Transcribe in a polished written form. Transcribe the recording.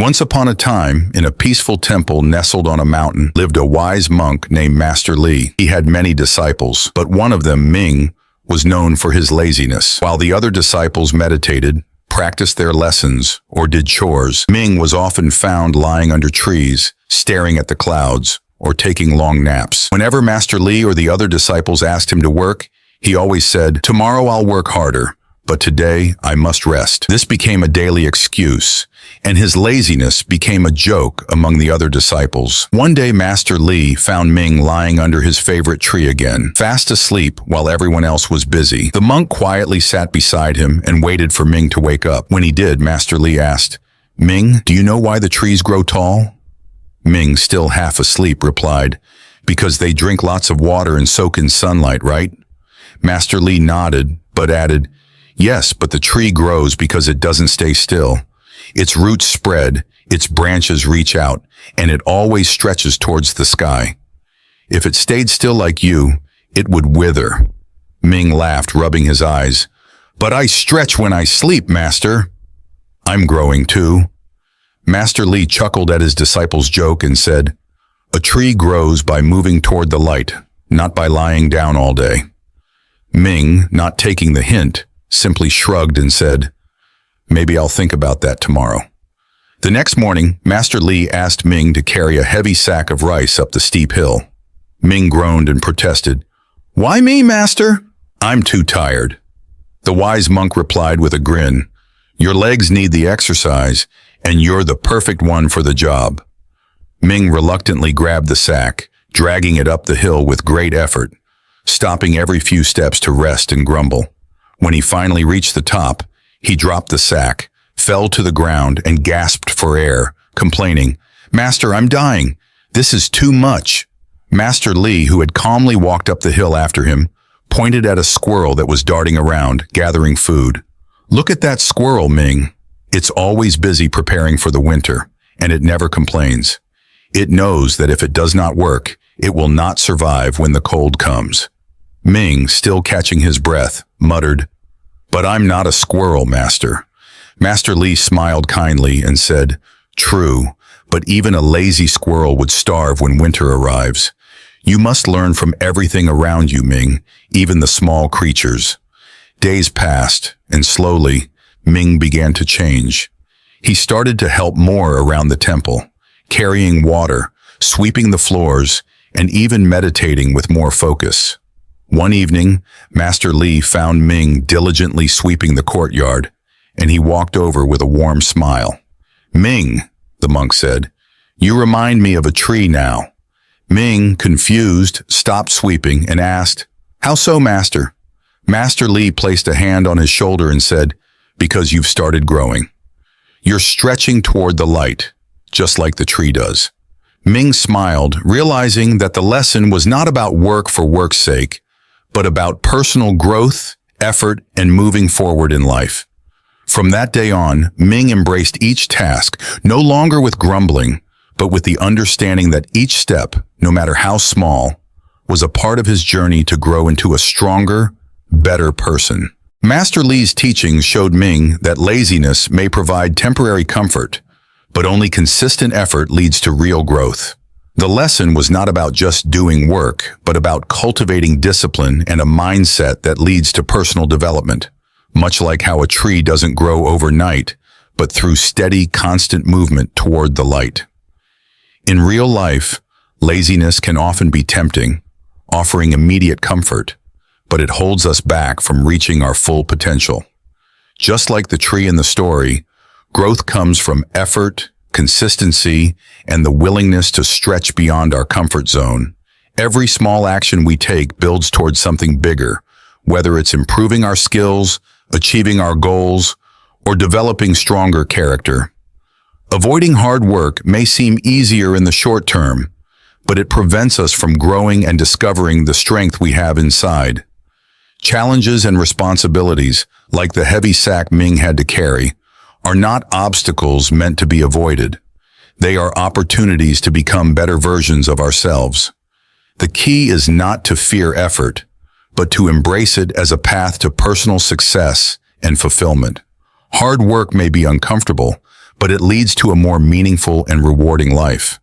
Once upon a time, in a peaceful temple nestled on a mountain, lived a wise monk named Master Li. He had many disciples, but one of them, Ming, was known for his laziness. While the other disciples meditated, practiced their lessons, or did chores, Ming was often found lying under trees, staring at the clouds, or taking long naps. Whenever Master Li or the other disciples asked him to work, he always said, "Tomorrow I'll work harder, but today I must rest." This became a daily excuse, and his laziness became a joke among the other disciples. One day, Master Li found Ming lying under his favorite tree again, fast asleep while everyone else was busy. The monk quietly sat beside him and waited for Ming to wake up. When he did, Master Li asked, "Ming, do you know why the trees grow tall?" Ming, still half asleep, replied, "Because they drink lots of water and soak in sunlight, right?" Master Li nodded, but added, "Yes, but the tree grows because it doesn't stay still. Its roots spread, its branches reach out, and it always stretches towards the sky. If it stayed still like you, it would wither." Ming laughed, rubbing his eyes. "But I stretch when I sleep, Master." "I'm growing too." Master Li chuckled at his disciple's joke and said, "A tree grows by moving toward the light, not by lying down all day." Ming, not taking the hint, simply shrugged and said, "Maybe I'll think about that tomorrow." The next morning, Master Li asked Ming to carry a heavy sack of rice up the steep hill. Ming groaned and protested, "Why me, Master?" "I'm too tired." The wise monk replied with a grin, "Your legs need the exercise, and you're the perfect one for the job." Ming reluctantly grabbed the sack, dragging it up the hill with great effort, stopping every few steps to rest and grumble. When he finally reached the top, he dropped the sack, fell to the ground, and gasped for air, complaining, "Master, I'm dying. This is too much." Master Li, who had calmly walked up the hill after him, pointed at a squirrel that was darting around, gathering food. "Look at that squirrel, Ming. It's always busy preparing for the winter, and it never complains. It knows that if it does not work, it will not survive when the cold comes." Ming, still catching his breath, muttered, "But I'm not a squirrel, Master." Master Li smiled kindly and said, "True, but even a lazy squirrel would starve when winter arrives. You must learn from everything around you, Ming, even the small creatures." Days passed, and slowly, Ming began to change. He started to help more around the temple, carrying water, sweeping the floors, and even meditating with more focus. One evening, Master Li found Ming diligently sweeping the courtyard, and he walked over with a warm smile. "Ming," the monk said, "you remind me of a tree now." Ming, confused, stopped sweeping and asked, "How so, Master?" Master Li placed a hand on his shoulder and said, "Because you've started growing. You're stretching toward the light, just like the tree does." Ming smiled, realizing that the lesson was not about work for work's sake, but about personal growth, effort, and moving forward in life. From that day on, Ming embraced each task, no longer with grumbling, but with the understanding that each step, no matter how small, was a part of his journey to grow into a stronger, better person. Master Li's teachings showed Ming that laziness may provide temporary comfort, but only consistent effort leads to real growth. The lesson was not about just doing work, but about cultivating discipline and a mindset that leads to personal development, much like how a tree doesn't grow overnight, but through steady, constant movement toward the light. In real life, laziness can often be tempting, offering immediate comfort, but it holds us back from reaching our full potential. Just like the tree in the story, growth comes from effort, consistency, and the willingness to stretch beyond our comfort zone. Every small action we take builds towards something bigger, whether it's improving our skills, achieving our goals, or developing stronger character. Avoiding hard work may seem easier in the short term, but it prevents us from growing and discovering the strength we have inside. Challenges and responsibilities, like the heavy sack Ming had to carry, are not obstacles meant to be avoided. They are opportunities to become better versions of ourselves. The key is not to fear effort, but to embrace it as a path to personal success and fulfillment. Hard work may be uncomfortable, but it leads to a more meaningful and rewarding life.